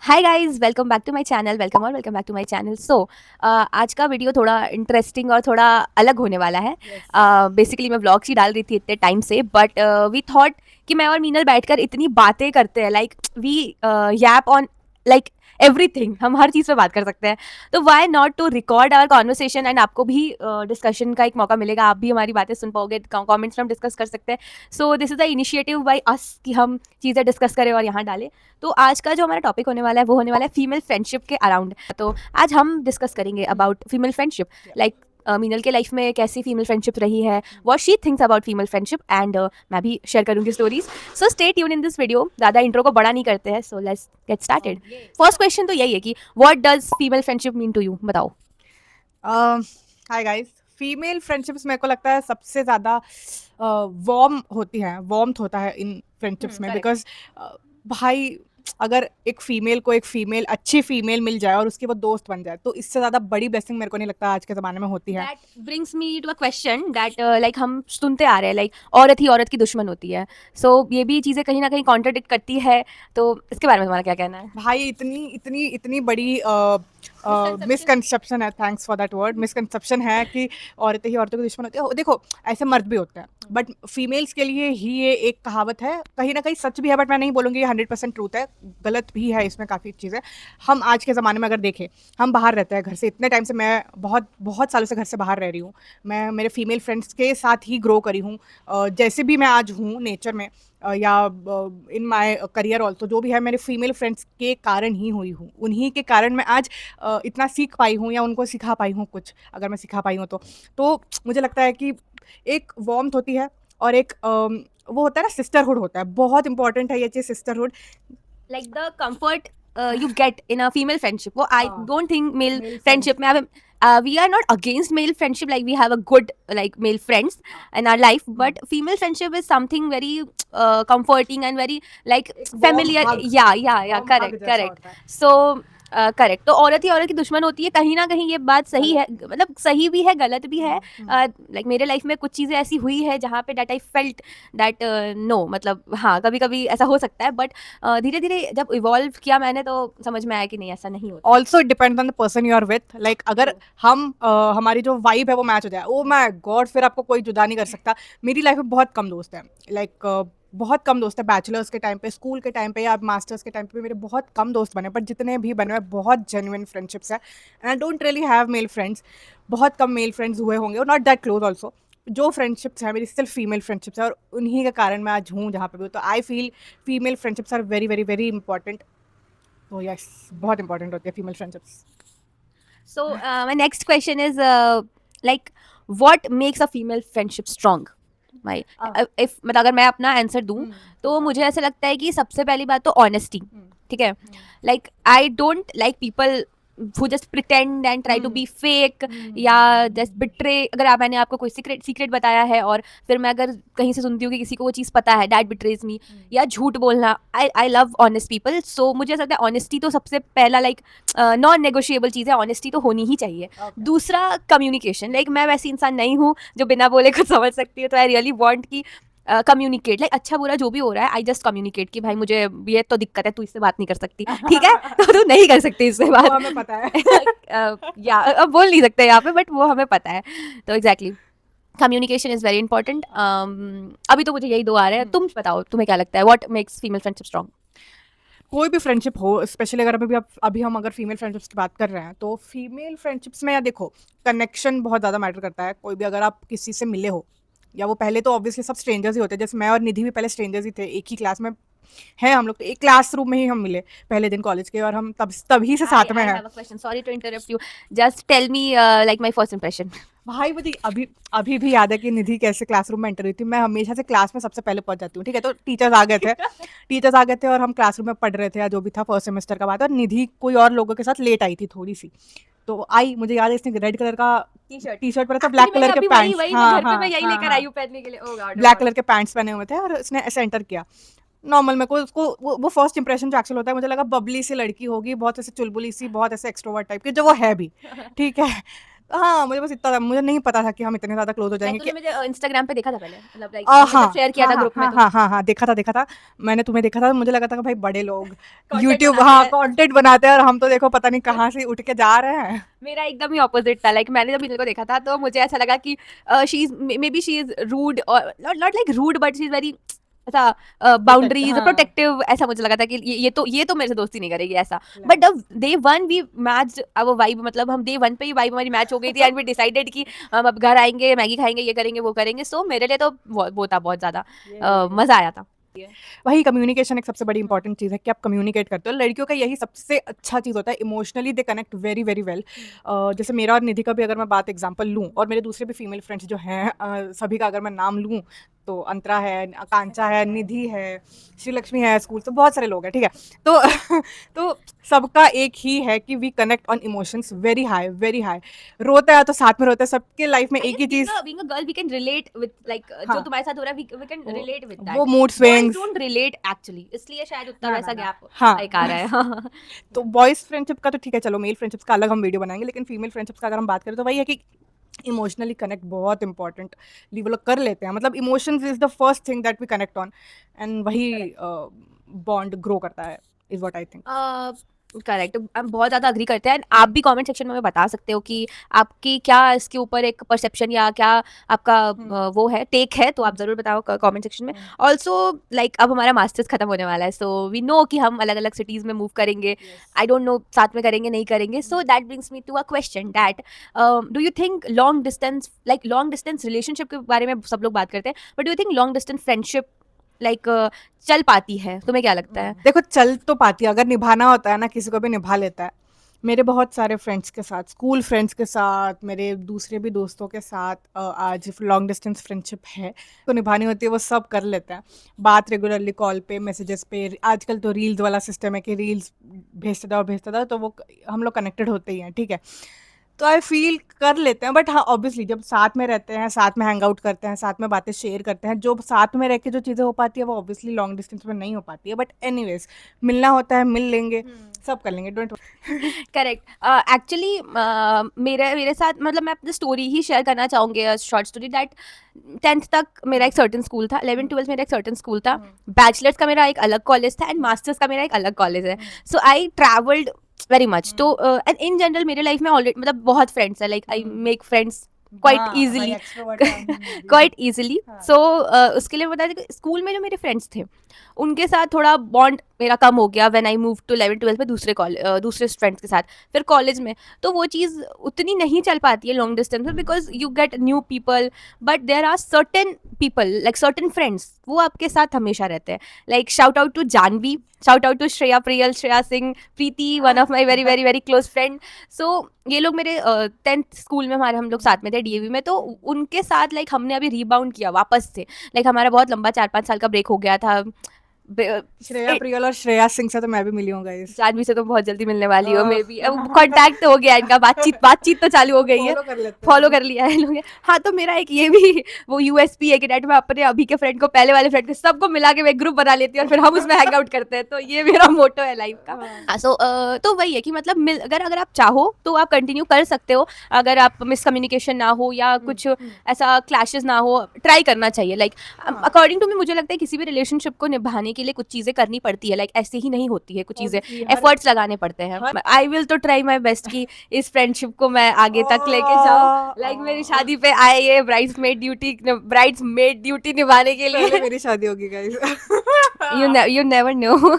Hi guys, welcome back to my channel. Welcome back to my channel. आज का video थोड़ा interesting और थोड़ा अलग होने वाला है। बेसिकली मैं व्लॉग्स ही डाल रही थी इतने टाइम से, बट वी थॉट कि मैं और मीनल बैठकर इतनी बातें करते हैं, like we yap on like everything, हम हर चीज़ पे बात कर सकते हैं। तो why not to record our conversation, and आपको भी डिस्कशन का एक मौका मिलेगा, आप भी हमारी बातें सुन पाओगे, कमेंट्स में हम डिस्कस कर सकते हैं। So this is the initiative by us कि हम चीज़ें डिस्कस करें और यहाँ डालें। तो आज का जो हमारा टॉपिक होने वाला है वो होने वाला है फीमेल फ्रेंडशिप के अराउंड। तो आज हम डिस्कस करेंगे about female friendship, like Meenal के लाइफ में कैसी फीमेल फ्रेंडशिप रही है, what she thinks about female friendship, and मैं भी शेयर करूंगी stories. So stay tune in this video. ज़्यादा इंट्रो को बड़ा नहीं करते हैं, so let's get started. First question तो यही है कि what does female friendship mean to you, बताओ। हाय गाइस, फीमेल फ्रेंडशिप्स मेरे को लगता है सबसे ज़्यादा वार्म होती हैं, वार्मथ होता है इन फ्रेंडशिप्स में। correct. बिकॉज भाई, अगर एक फीमेल अच्छी फीमेल मिल जाए और उसकी वो दोस्त बन जाए, तो इससे ज़्यादा बड़ी ब्लेसिंग मेरे को नहीं लगता आज के ज़माने में होती है। That brings me to a question that like हम सुनते आ रहे हैं, लाइक औरत ही औरत की दुश्मन होती है। सो ये भी चीज़ें कहीं ना कहीं कॉन्ट्रडिक्ट करती है। तो इसके बारे में तुम्हारा क्या कहना है? भाई, इतनी इतनी इतनी बड़ी मिसकंसेप्शन है, thanks for that word, misconception है कि औरतें ही औरतों की दुश्मन होती है। देखो, ऐसे मर्द भी होते हैं, बट फीमेल्स के लिए ही ये एक कहावत है, कहीं ना कहीं सच भी है, बट मैं नहीं बोलूँगी ये 100% ट्रूथ है, गलत भी है इसमें काफ़ी चीज़ें। हम आज के ज़माने में अगर देखें, हम बाहर रहते हैं घर से इतने टाइम से, मैं बहुत बहुत सालों से घर से बाहर रह रही हूँ। मैं मेरे फीमेल फ्रेंड्स के साथ ही ग्रो करी हूँ। जैसे भी मैं आज हूँ नेचर में, या इन माय करियर ऑल्सो, जो भी है मेरे फीमेल फ्रेंड्स के कारण ही हुई हूँ। उन्हीं के कारण मैं आज इतना सीख पाई हूँ, या उनको सिखा पाई हूँ कुछ, अगर मैं सिखा पाई हूँ तो मुझे लगता है कि एक वार्मथ होती है, और एक वो होता है ना, सिस्टरहुड होता है। बहुत इंपॉर्टेंट है ये चीज़, sisterhood. Like the comfort you get in a female friendship, वो आई हाँ, don't think male male friendship में friends. We are not against male friendship, like we have a good like male friends in our life, but female friendship is something very comforting and very like एक warm familiar. हग, Yeah, warm हग correct, जैसा correct. होता है। So correct. तो औरत ही औरत की दुश्मन होती है, कहीं ना कहीं ये बात सही है, गलत। मतलब सही भी है गलत भी है। हम्म। लाइक मेरे लाइफ में कुछ चीज़ें ऐसी हुई है जहाँ पे that I felt that no, मतलब हाँ कभी कभी ऐसा हो सकता है, बट धीरे धीरे जब इवॉल्व किया मैंने तो समझ में आया कि नहीं, ऐसा नहीं होता। Also depends on the person you are with. Like अगर हम हमारी जो वाइब है वो मैच हो जाए, ओ माय गॉड, फिर आपको कोई जुदा नहीं कर सकता। मेरी लाइफ में बहुत कम दोस्त हैं, लाइक बहुत कम दोस्त हैं। बैचलर्स के टाइम पे, स्कूल के टाइम पे, या मास्टर्स के टाइम पे मेरे बहुत कम दोस्त बने, बट जितने भी बने हुए बहुत जेन्युइन फ्रेंडशिप्स है। And I don't really have male friends. बहुत कम मेल फ्रेंड्स हुए होंगे, और नॉट दैट क्लोज ऑल्सो। जो फ्रेंडशिप्स है मेरी सिर्फ फीमेल फ्रेंडशिप्स है, और उन्हीं के कारण मैं आज हूँ जहाँ पे भी हूँ। तो I feel female friendships are very very very important. तो यस, बहुत इंपॉर्टेंट होती है female friendships. So my next question is like what makes a female friendship strong? भाई if मतलब अगर मैं अपना आंसर दूं तो मुझे ऐसा लगता है कि सबसे पहली बात तो ऑनेस्टी। ठीक है, like I don't like people who just pretend and try to be fake, या जस्ट बिट्रे। अगर मैंने आपको कोई सीक्रेट बताया है और फिर मैं अगर कहीं से सुनती हूँ कि किसी को वो चीज़ पता है, दैट बिट्रेज मी। या झूठ बोलना, आई लव ऑनेस्ट पीपल। सो मुझे ऐसा लगता है ऑनेस्टी तो सबसे पहला लाइक नॉन नेगोशिएबल चीज़ है, ऑनेस्टी तो होनी ही चाहिए। दूसरा कम्युनिकेशन, लाइक मैं वैसी इंसान नहीं हूँ जो बिना बोले कुछ समझ सकती है, तो आई रियली वॉन्ट कि कम्युनिकेट, लाइक अच्छा बुरा जो भी हो रहा है, आई जस्ट कम्युनिकेट कि भाई मुझे ये तो दिक्कत है, तू इससे बात नहीं कर सकती, ठीक है तो तू नहीं कर सकती इससे वो बात। हमें पता है। या अब बोल नहीं सकते यहाँ पे, बट वो हमें पता है। तो exactly communication is very important. अभी तो मुझे यही दो आ रहे हैं, तुम बताओ तुम्हें क्या लगता है, what makes female friendship strong? कोई भी फ्रेंडशिप हो, स्पेशली अगर अभी हम अगर फीमेल फ्रेंडशिप्स की बात कर रहे हैं, तो फीमेल फ्रेंडशिप्स में या देखो, कनेक्शन बहुत ज़्यादा मैटर करता है। कोई भी अगर आप किसी से मिले हो, या वो पहले तो ऑब्वियसली सब स्ट्रेंजर्स ही होते हैं। जैसे मैं और निधि भी पहले स्ट्रेंजर्स ही थे, एक ही क्लास में हैं हम लोग, तो एक क्लास रूम में ही हम मिले पहले दिन कॉलेज के, और हम तभी से साथ में आई हैं। Have a question, sorry to interrupt you, just tell me like my first impression. भाई मुझे अभी अभी भी याद है कि निधि कैसे क्लासरूम में एंटर हुई थी। मैं हमेशा से क्लास में सबसे पहले पहुंच जाती हूँ, ठीक है। तो टीचर्स आ गए थे और हम क्लासरूम में पढ़ रहे थे, या जो भी था, फर्स्ट सेमेस्टर का बात है, और निधि कोई और लोगों के साथ लेट आई थी थोड़ी सी। तो आई, मुझे याद है, इसने रेड कलर का टी शर्ट पहना था, ब्लैक मैंने कलर के अभी वही पैंट्स, वही मैं हाँ घर पे हाँ मैं यही हाँ लेकर हाँ, आई हूँ पहनने के लिए। ओह गॉड, ओह ब्लैक गॉड। कलर के पैंट्स पहने हुए थे, और उसने ऐसे एंटर किया। नॉर्मल मेरे को उसको वो फर्स्ट इंप्रेशन जो एक्चुअल होता है, मुझे लगा बबली सी लड़की होगी, बहुत ऐसे चुलबुली सी, बहुत ऐसे एक्सट्रोवर्ट टाइप की, जो वो है भी, ठीक है। हाँ, मुझे बस इतना था, मुझे नहीं पता था कि हम इतने ज़्यादा क्लोज़ हो लाइक जाएँगे कि तूने मुझे इंस्टाग्राम पे देखा था पहले, मतलब लाइक हमने हाँ, जब शेयर किया हाँ, था हाँ, ग्रुप में हाँ, तो हाँ, हाँ, हाँ, देखा था। मैंने तुम्हें देखा था, मुझे लगा था कि भाई बड़े लोग कंटेंट यूट्यूब बनाते हाँ, हैं। कंटेंट बनाते हैं और हम तो देखो पता नहीं कहाँ से उठ के जा रहे हैं। मेरा एकदम ही ऑपोजिट था, लाइक मैंने जब इनको देखा था तो मुझे ऐसा लगा कि she is maybe she is rude or not like rude but she is very ऐसा बाउंड्रीज हाँ। प्रोटेक्टिव, ऐसा मुझे लगा था कि ये तो मेरे से दोस्ती नहीं करेगी ऐसा। But day one we match our vibe, मतलब हम डे वन पे ही वाइब हमारी मैच हो गई थी एंड वी डिसाइडेड कि हम अब घर आएंगे, मैगी खाएंगे, ये करेंगे वो करेंगे। सो मेरे लिए तो वो था बहुत ज्यादा मजा आया था। वही कम्युनिकेशन एक सबसे बड़ी इंपॉर्टेंट चीज़ है कि आप कम्युनिकेट करते हो। लड़कियों का यही सबसे अच्छा चीज़ होता है, emotionally they connect very very well. जैसे मेरा और निधि का भी अगर मैं बात एग्जांपल लूँ और मेरे दूसरे भी फीमेल फ्रेंड्स जो हैं सभी का अगर मैं नाम लूँ तो अंतरा है, आकांक्षा है, निधि है, श्रीलक्ष्मी है, स्कूल से बहुत सारे लोग हैं, ठीक है। तो तो सबका एक ही है कि we connect on emotions very high very high. रोते हैं तो साथ में रोते हैं, सबके लाइफ में एक ही चीज़ being a girl we can relate with, like जो हाँ तुम्हारे साथ हो रहा है we can वो relate with वो that. Mood Boys swings don't relate actually, इसलिए शायद उतना ना वैसा ना गैप हाँ लाइक आ रहा है। तो बॉयज़ फ्रेंडशिप का तो ठीक है, चलो मेल फ्रेंडशिप्स का अलग हम वीडियो बनाएँगे, लेकिन फीमेल फ्रेंडशिप्स का अगर हम बात करें तो वही है कि इमोशनली कनेक्ट बहुत इंपॉर्टेंट वो लोग कर लेते हैं। मतलब emotions is the first thing that we connect on and वही बॉन्ड ग्रो करता है, is what I think. Correct, हम बहुत ज़्यादा अग्री करते हैं। आप भी कमेंट सेक्शन में हमें बता सकते हो कि आपकी क्या इसके ऊपर एक परसेप्शन या क्या आपका वो है टेक है, तो आप ज़रूर बताओ कमेंट सेक्शन में। ऑल्सो लाइक अब हमारा मास्टर्स खत्म होने वाला है, सो वी नो कि हम अलग अलग सिटीज़ में मूव करेंगे। आई डोंट नो साथ में करेंगे नहीं करेंगे। So that brings me to a question that do you think long distance relationship के बारे में सब लोग बात करते हैं, but do you think long distance friendship like चल पाती है? तुम्हें क्या लगता है? देखो चल तो पाती है, अगर निभाना होता है ना किसी को भी निभा लेता है। मेरे बहुत सारे फ्रेंड्स के साथ, स्कूल फ्रेंड्स के साथ, मेरे दूसरे भी दोस्तों के साथ आज लॉन्ग डिस्टेंस फ्रेंडशिप है, तो निभानी होती है वो सब कर लेते हैं। बात रेगुलरली कॉल पे, मैसेजेस पे, आजकल तो रील्स वाला सिस्टम है कि रील्स भेजते जाओ तो वो हम लोग कनेक्टेड होते ही हैं, ठीक है। तो आई फील कर लेते हैं, बट हाँ ऑब्वियसली जब साथ में रहते हैं, साथ में हैंग आउट करते हैं, साथ में बातें शेयर करते हैं, जो साथ में रह के जो चीज़ें हो पाती है वो ऑब्वियसली लॉन्ग डिस्टेंस में नहीं हो पाती है। बट एनीवेज मिलना होता है, मिल लेंगे, सब कर लेंगे, डोंट करेक्ट। एक्चुअली मेरे मेरे साथ, मतलब मैं अपनी स्टोरी ही शेयर करना चाहूँगी, शॉर्ट स्टोरी दैट 10th तक मेरा एक सर्टन स्कूल था, 11th 12th मेरा एक सर्टन स्कूल था, बैचलर्स का मेरा एक अलग कॉलेज था एंड मास्टर्स का मेरा एक अलग कॉलेज है। So I travelled very much. तो एंड इन जनरल मेरे लाइफ में ऑलरेडी मतलब बहुत फ्रेंड्स है, like I make friends quite easily, quite easily. So उसके लिए बता दें, स्कूल में जो मेरे फ्रेंड्स थे उनके साथ थोड़ा बॉन्ड मेरा कम हो गया when I move to 11th 12th में दूसरे फ्रेंड्स के साथ। फिर कॉलेज में तो वो चीज़ उतनी नहीं चल पाती है लॉन्ग डिस्टेंस में, because you get new people, but there are certain people like certain friends वो आपके साथ हमेशा रहते हैं। Like shout out to Janhvi, shout out to Shreya Priyal, Shreya Singh, Preeti, one of my very very very close friend. So ये लोग मेरे 10th स्कूल में हमारे हम लोग साथ में थे डीएवी में, तो उनके साथ लाइक हमने अभी रीबाउंड किया वापस से। लाइक हमारा बहुत लंबा 4-5 साल का ब्रेक हो गया था। श्रेया प्रियल और श्रेया सिंह से तो मैं भी मिली हूँ गाइस। जानवी से तो बहुत जल्दी मिलने वाली हो, मे बी कांटेक्ट हो गया इनका, बातचीत तो चालू हो गई है, फॉलो कर लेते हैं। फॉलो कर लिया है लोग। हाँ, तो मेरा एक ये भी वो यूएसपी है कि डेट मैं अपने अभी के फ्रेंड को पहले वाले फ्रेंड को सबको मिला के मैं ग्रुप बना लेती हूँ और फिर हम उसमें हैंग आउट करते हैं। तो ये मेरा मोटो है लाइफ का। हाँ, सो तो वही है कि मतलब अगर आप चाहो तो आप कंटिन्यू कर सकते हो, अगर आप मिसकम्युनिकेशन ना हो या कुछ ऐसा क्लैशेस ना हो, ट्राई करना चाहिए। लाइक अकॉर्डिंग टू मी मुझे लगता है किसी भी रिलेशनशिप को निभाने के लिए कुछ चीज़ें करनी पड़ती है, लाइक ऐसे ही नहीं होती है, कुछ चीज़ें एफर्ट्स लगाने पड़ते हैं। आई विल तो ट्राई माई बेस्ट कि इस फ्रेंडशिप को मैं आगे तक लेके जाऊँ, लाइक मेरी शादी पे आए ये ब्राइड्समेड ड्यूटी निभाने के लिए। पहले मेरी शादी होगी गाइस। you never know.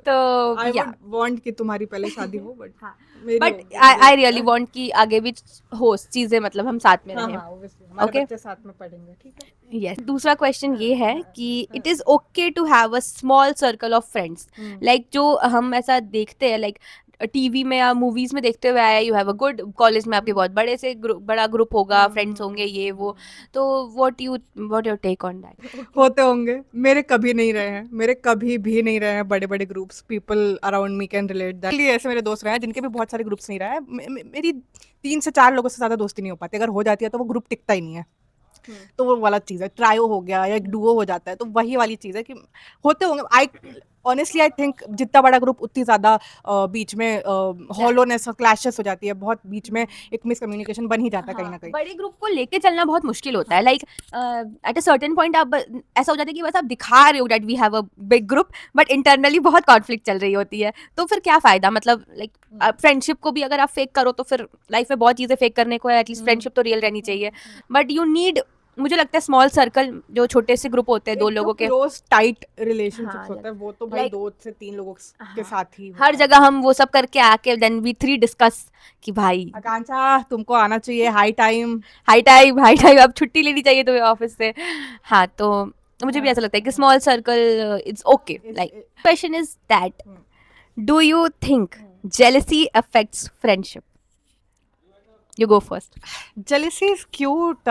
तो आई या वुड वांट कि तुम्हारी पहले शादी हो, बट आई रियली वांट कि आगे भी हो चीज़ें, मतलब हम साथ में रहें। हमारे Okay. बच्चे साथ में पढ़ेंगे, ठीक है। यस, दूसरा क्वेश्चन ये है कि it is okay to have a small circle of friends, like जो हम ऐसा देखते हैं, लाइक टीवी में या मूवीज में देखते हुए आया, you have a good college में आपके बहुत बड़ा ग्रुप होगा, फ्रेंड्स होंगे, ये वो। तो what your take on that? होते होंगे, मेरे कभी नहीं रहे हैं, मेरे कभी भी नहीं रहे हैं बड़े बड़े groups. People around me can relate that. इसलिए ऐसे मेरे दोस्त रहे हैं जिनके भी बहुत सारे ग्रुप्स नहीं रहे हैं। मेरी 3 से 4 लोगों से ज़्यादा दोस्ती नहीं हो पाती, अगर हो जाती है तो वो ग्रुप टिकता ही नहीं है। तो वो वाला चीज़ है, ट्रायो हो गया या एक डुओ हो जाता है, तो वही वाली चीज़ है कि होते होंगे। आई ऑनेस्टली आई थिंक जितना बड़ा ग्रुप उतनी ज़्यादा बीच में हॉलोनेस और क्लैशेस हो जाती है, बहुत बीच में एक मिसकम्युनिकेशन बन ही जाता है कहीं ना हाँ, कहीं। बड़े ग्रुप को लेके चलना बहुत मुश्किल होता है। Like at a certain point आप ऐसा हो जाता है कि बस आप दिखा रहे हो that we have a big group, but internally बहुत कॉन्फ्लिक्ट चल रही होती है। तो फिर क्या फायदा, मतलब लाइक फ्रेंडशिप को भी अगर आप फेक करो तो फिर लाइफ में बहुत चीजें फेक करने को है, एटलीस्ट फ्रेंडशिप तो रियल रहनी चाहिए। बट यू नीड, मुझे लगता है स्मॉल सर्कल, जो छोटे से ग्रुप होते हैं दो एक जो लोगों के, क्लोज टाइट हाँ, रिलेशनशिप्स होता है वो तो भाई लाइक 2 से 3 लोगों के हाँ, साथ ही हर होता है। जगह हम वो सब करके आके देन वी थ्री डिस्कस कि भाई आकांक्षा तुमको आना चाहिए हाई टाइम। हाई टाइम अब छुट्टी लेनी चाहिए तुम्हें ऑफिस से। हाँ, तो मुझे भी ऐसा लगता है कि small circle it's okay. Like question is that, do you think jealousy affects friendship? You go first. Jealousy is cute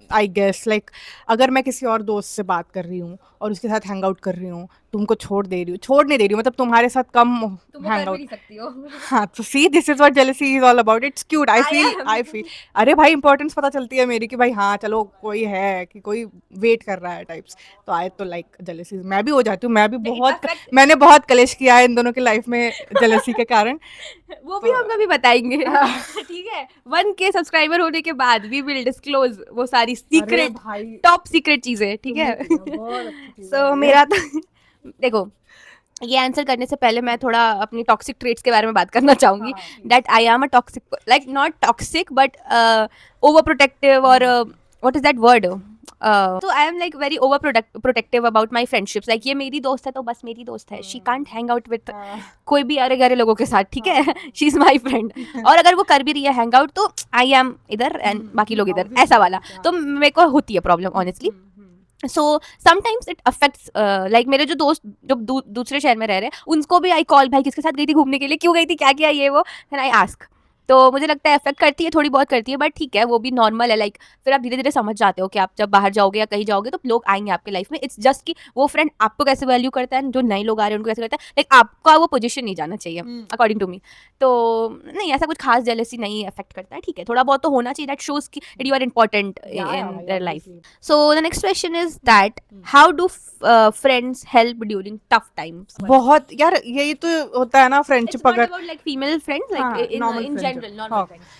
I guess, like अगर मैं किसी और दोस्त से बात कर रही हूँ और उसके साथ हैंग आउट कर रही हूँ, तुमको छोड़ नहीं दे रही हूँ, मतलब तुम्हारे साथ कम हैंग आउट। सकती हो। हाँ, तो see this is what jealousy is all about, it's cute, I feel अरे भाई इंपॉर्टेंस पता चलती है मेरी कि भाई हाँ चलो कोई है कि कोई वेट कर रहा है टाइप्स। तो आई तो लाइक जेलेसी, मैं भी हो जाती हूँ, मैं भी बहुत, मैंने बहुत कलेश किया है इन दोनों की लाइफ में जेलेसी के कारण। वो भी हम कभी बताएंगे। ठीक है, 1K सब्सक्राइबर होने के बाद वी विल डिस्क्लोज वो सारी सीक्रेट, भाई टॉप सीक्रेट चीजें, ठीक है। बहुत अच्छी चीज सो मेरा तो देखो, ये आंसर करने से पहले मैं थोड़ा अपनी टॉक्सिक ट्रेट्स के बारे में बात करना चाहूंगी। That I am a toxic, like not toxic but over protective, और व्हाट इज दैट वर्ड, तो I am like very over protective about my friendships. Like ये मेरी दोस्त है तो बस मेरी दोस्त है, she can't hang out with कोई भी अरे गरे लोगों के साथ, ठीक है। शी इज माई फ्रेंड, और अगर वो कर भी रही है हैंग आउट तो आई एम इधर एंड बाकी लोग इधर, ऐसा वाला। तो मेरे को होती है problem honestly. So sometimes it affects, like मेरे जो दोस्त जो दूसरे शहर में रह रहे हैं उनको भी आई कॉल, भाई किसके साथ गई थी घूमने के लिए, क्यों गई थी, क्या किया, ये वो, देन आई आस्क। तो मुझे लगता है अफेक्ट करती है, थोड़ी बहुत करती है, बट ठीक है, वो भी नॉर्मल है। लाइक फिर आप धीरे धीरे समझ जाते हो कि आप जब बाहर जाओगे या कहीं जाओगे तो लोग आएंगे आपके लाइफ में। इट्स जस्ट कि वो फ्रेंड आपको कैसे वैल्यू करता है, जो नए लोग आ रहे हैं उनको कैसे करता है, लाइक आपका वो पोजीशन नहीं जाना चाहिए अकॉर्डिंग टू मी। तो नहीं, ऐसा कुछ खास जेलसी नहीं अफेक्ट करता है, ठीक है, थोड़ा बहुत तो होना चाहिए, दैट शोज कि you are important in their life. So the next question is that how do friends help during tough times? बहुत यार यही तो होता है ना It's फ्रेंडशिप not अगर, about like female friends, like हाँ, in normal in friendship, general, normal हाँ। friends.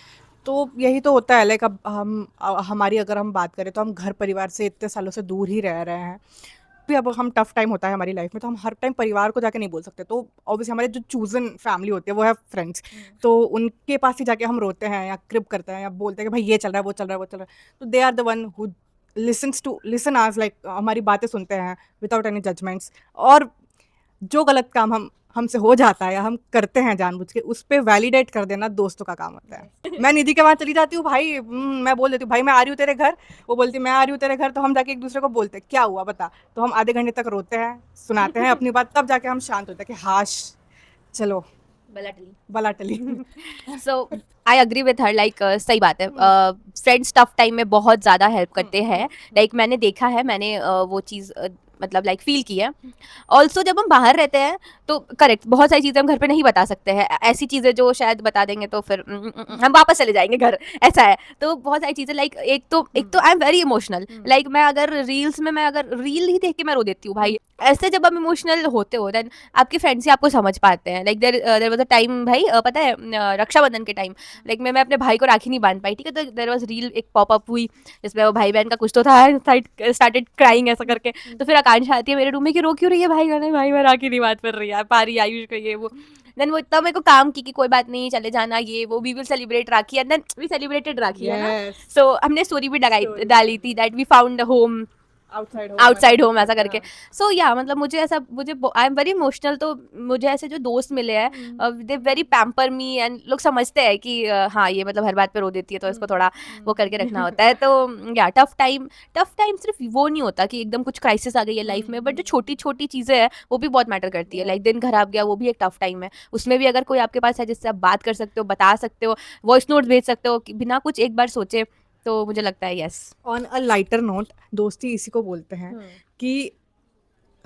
तो यही तो होता है, लाइक अब हमारी अगर हम बात करें तो हम घर परिवार से इतने सालों से दूर ही रह रहे हैं, भी अब हम टफ टाइम होता है हमारी लाइफ में तो हम हर टाइम परिवार को जाके नहीं बोल सकते, तो ऑब्वियसली हमारे जो चूजन फैमिली होती है वो है फ्रेंड्स, तो उनके पास ही जाके हम रोते हैं या क्रिप करते हैं या बोलते हैं कि भाई ये चल रहा है वो चल रहा है वो चल रहा है, तो they are the one who listen us, like हमारी बातें सुनते हैं विदाउट एनी जजमेंट्स, और जो गलत काम हमसे हो जाता है या हम करते हैं जानबूझ के उस पे वैलिडेट कर देना दोस्तों का काम होता है। मैं निधि के वहाँ चली जाती हूँ भाई, मैं बोल देती हूँ भाई मैं आ रही हूँ तेरे घर, वो बोलती है मैं आ रही हूँ तेरे घर, तो हम जाके एक दूसरे को बोलते हैं क्या हुआ बता, तो हम आधे घंटे तक रोते हैं, सुनाते हैं अपनी बात, तब जाके हम शांत होते हैं कि हाश चलो बला टली। So I agree with her, like सही बात है, फ्रेंड्स टफ टाइम में बहुत ज़्यादा हेल्प करते हैं। लाइक मैंने देखा है, मैंने वो चीज़ मतलब लाइक फील की है। ऑल्सो जब हम बाहर रहते हैं तो करेक्ट, बहुत सारी चीज़ें हम घर पे नहीं बता सकते हैं, ऐसी चीज़ें जो शायद बता देंगे तो फिर हम वापस चले जाएंगे घर, ऐसा है। तो बहुत सारी चीज़ें लाइक एक तो I am very emotional, like मैं अगर रील्स में, मैं अगर रील ही देख के मैं रो देती हूँ भाई। ऐसे जब हम इमोशनल होते हो देन आपके फ्रेंड्स ही आपको समझ पाते हैं। Like there was a time भाई, पता है रक्षाबंधन के टाइम, लाइक मैं अपने भाई को राखी नहीं बांध पाई, ठीक है, तो देयर वाज रील एक पॉप अप हुई जिसमें वो भाई बहन का कुछ तो था, स्टार्टेड क्राइंग ऐसा करके। तो फिर आकांक्षा आती है मेरे रूम में कि रो क्यों रही है भाई, नहीं भाई मैं राखी नहीं बांध रही है, पारी आयुष को ये वो। देन वो इतना मेरे को काम की कि कोई बात नहीं चले जाना, ये वो, we will celebrate Rakhi, and then we celebrated Rakhi, है ना। सो हमने स्टोरी भी डाली थी that we found home outside home, ऐसा करके। सो या मतलब मुझे आई एम वेरी इमोशनल, तो मुझे ऐसे जो दोस्त मिले हैं they very pamper me, and लोग समझते हैं कि हाँ ये मतलब हर बात पे रो देती है तो इसको थोड़ा वो करके रखना होता है। तो या टफ टाइम सिर्फ वो नहीं होता कि एकदम कुछ क्राइसिस आ गई है लाइफ में, बट जो छोटी छोटी चीज़ें हैं वो भी बहुत मैटर करती है। लाइक दिन खराब गया, वो भी एक टफ टाइम है, उसमें भी अगर कोई आपके पास है जिससे आप बात कर सकते हो, बता सकते हो, वॉइस नोट भेज सकते हो बिना कुछ एक बार सोचे, तो मुझे लगता है yes. On a lighter note, दोस्ती इसी को बोलते हैं कि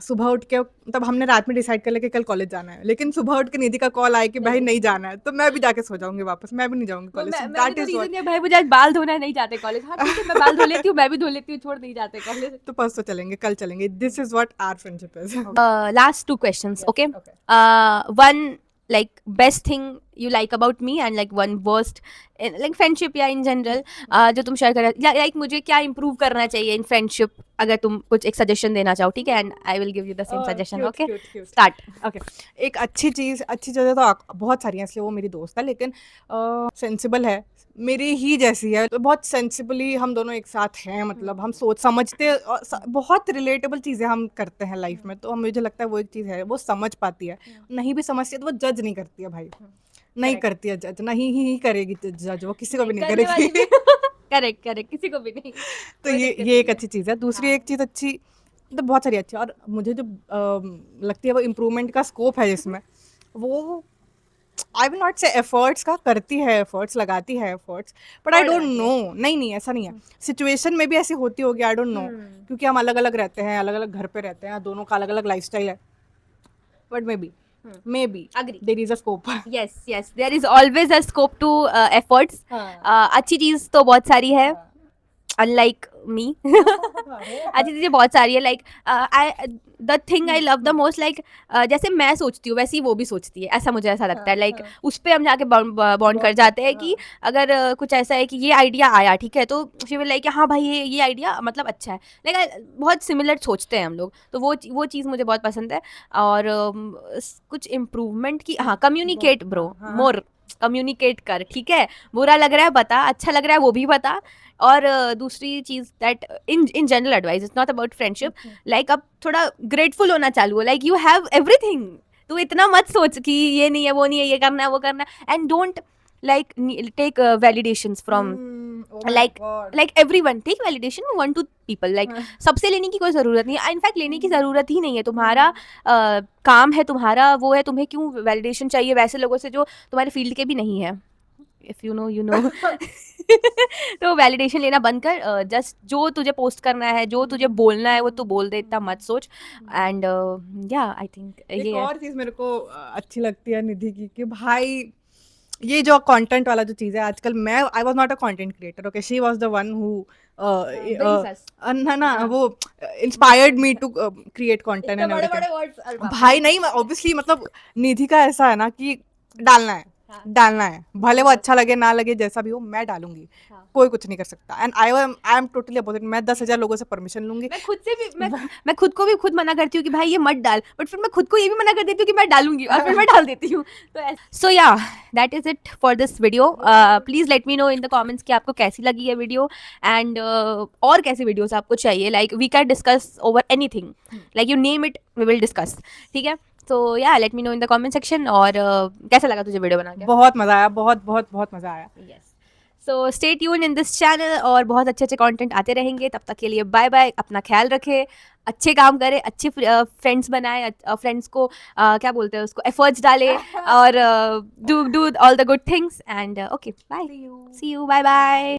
सुबह उठ के तब हमने रात में डिसाइड कर लिया कि कल कॉलेज जाना है, लेकिन सुबह उठ के निधि का कॉल आया कि भाई नहीं जाना है, तो मैं भी जाके सो जाऊंगी वापस, मैं भी नहीं जाऊंगी कॉलेज। That is what. भाई मुझे आज बाल धोना है, नहीं जाते कॉलेज। हाँ ठीक है, मैं बाल धो लेती हूँ, मैं भी धो लेती हूँ, छोड़ नहीं जाते कॉलेज। तो परसों चलेंगे, कल चलेंगे। This is what our friendship is. Last two questions, okay? Okay. One, like, best thing you like about me, and like one worst in like friendship या in general, जो तुम शेयर कर, या like मुझे क्या improve करना चाहिए in friendship, अगर तुम कुछ एक suggestion देना चाहो, ठीक है? And I will give you the same suggestion, okay? Start. Okay, एक अच्छी चीज़ें तो बहुत सारी हैं, इसलिए वो मेरी दोस्त है, लेकिन सेंसिबल है, मेरी ही जैसी है, तो बहुत सेंसिबली हम दोनों एक साथ हैं, मतलब हम सोच समझते और बहुत रिलेटेबल चीज़ें हम करते हैं लाइफ में, तो मुझे लगता है वो एक चीज़ है, वो समझ पाती है, नहीं भी समझती है तो वो जज नहीं करती है भाई, नहीं करती है जज, नहीं ही करेगी जज, वो किसी को भी नहीं करेगी। करेक्ट करेक्ट, किसी को भी नहीं। तो ये एक अच्छी चीज़ है। दूसरी एक चीज़ अच्छी, मतलब बहुत सारी अच्छी, और मुझे जो लगती है वो इम्प्रूवमेंट का स्कोप है जिसमें, वो आई विल नॉट से एफर्ट्स का, करती है एफर्ट्स, लगाती है efforts, but I don't know. नहीं ऐसा नहीं है, सिचुएशन में भी ऐसी होती होगी, आई डोंट नो, क्योंकि हम अलग अलग रहते हैं, अलग अलग घर पे रहते हैं, दोनों का अलग अलग लाइफस्टाइल है, but may be Agree. There is a scope. yes, there is always a scope to efforts. अच्छी चीज तो बहुत सारी है, unlike me. अच्छी चीजें बहुत सारी है, like the thing I love the most, like जैसे मैं सोचती हूँ वैसे ही वो भी सोचती है, ऐसा मुझे ऐसा लगता है, लाइक उस पे हम जाके बॉन्ड कर जाते हैं कि अगर कुछ ऐसा है कि ये आइडिया आया, ठीक है, तो शी विल लाइक हाँ भाई ये आइडिया मतलब अच्छा है, लाइक बहुत सिमिलर सोचते हैं हम लोग, तो वो चीज़ मुझे बहुत पसंद है। और कुछ इम्प्रूवमेंट की, हाँ, कम्युनिकेट ब्रो, मोर कम्युनिकेट कर, ठीक है, बुरा लग रहा है बता, अच्छा लग रहा है वो भी बता। और दूसरी चीज that in general advice, it's not about friendship, like अब थोड़ा ग्रेटफुल होना चालू हो, लाइक यू हैव एवरीथिंग, तू इतना मत सोच कि ये नहीं है वो नहीं है, ये करना है वो करना है, and don't like take validations from like everyone, take validation from one to people, like सबसे लेने की कोई जरूरत नहीं है, इनफैक्ट लेने की जरूरत ही नहीं है, तुम्हारा काम है, तुम्हारा वो है, तुम्हें क्यों वैलिडेशन चाहिए वैसे लोगों से जो तुम्हारे फील्ड के भी नहीं है, if you know you know. तो वैलिडेशन लेना बंद कर, जस्ट जो तुझे पोस्ट करना है, जो तुझे बोलना है वो तू बोल दे, इतना मत सोच। एंड या आई थिंक एक और चीज मेरे को अच्छी लगती है निधि की, कि भाई ये जो कंटेंट वाला जो चीज़ है आजकल, मैं I was not a content creator, okay, she was the one who ना वो inspired me to create content and everything. भाई नहीं, ऑब्वियसली, मतलब निधि का ऐसा है ना कि डालना है, भले वो अच्छा लगे ना लगे, जैसा भी हो मैं डालूंगी, कोई कुछ नहीं कर सकता। And I am totally opposite, मैं 10,000 लोगों से परमिशन लूंगी, मैं खुद को भी खुद मना करती हूँ कि भाई ये मत डाल, बट फिर मैं खुद को ये भी मना कर देती हूँ कि मैं डालूंगी, और फिर मैं डाल देती हूँ। तो सो या that is it for this video. Please let me know in the comments कि आपको कैसी लगी ये वीडियो, एंड और कैसी वीडियोस आपको चाहिए, like we can discuss over anything, like you name it we will discuss, ठीक है? तो या let me know in the comment section. और कैसा लगा तुझे वीडियो बना के? बहुत मजा आया, बहुत मजा आया। Yes, so stay tune in this channel, और बहुत अच्छे कंटेंट आते रहेंगे, तब तक के लिए बाय बाय, अपना ख्याल रखें, अच्छे काम करें, अच्छे फ्रेंड्स बनाए, फ्रेंड्स को क्या बोलते हैं उसको, एफर्ट्स डालें, और do all the good things, and okay bye, see you, bye bye.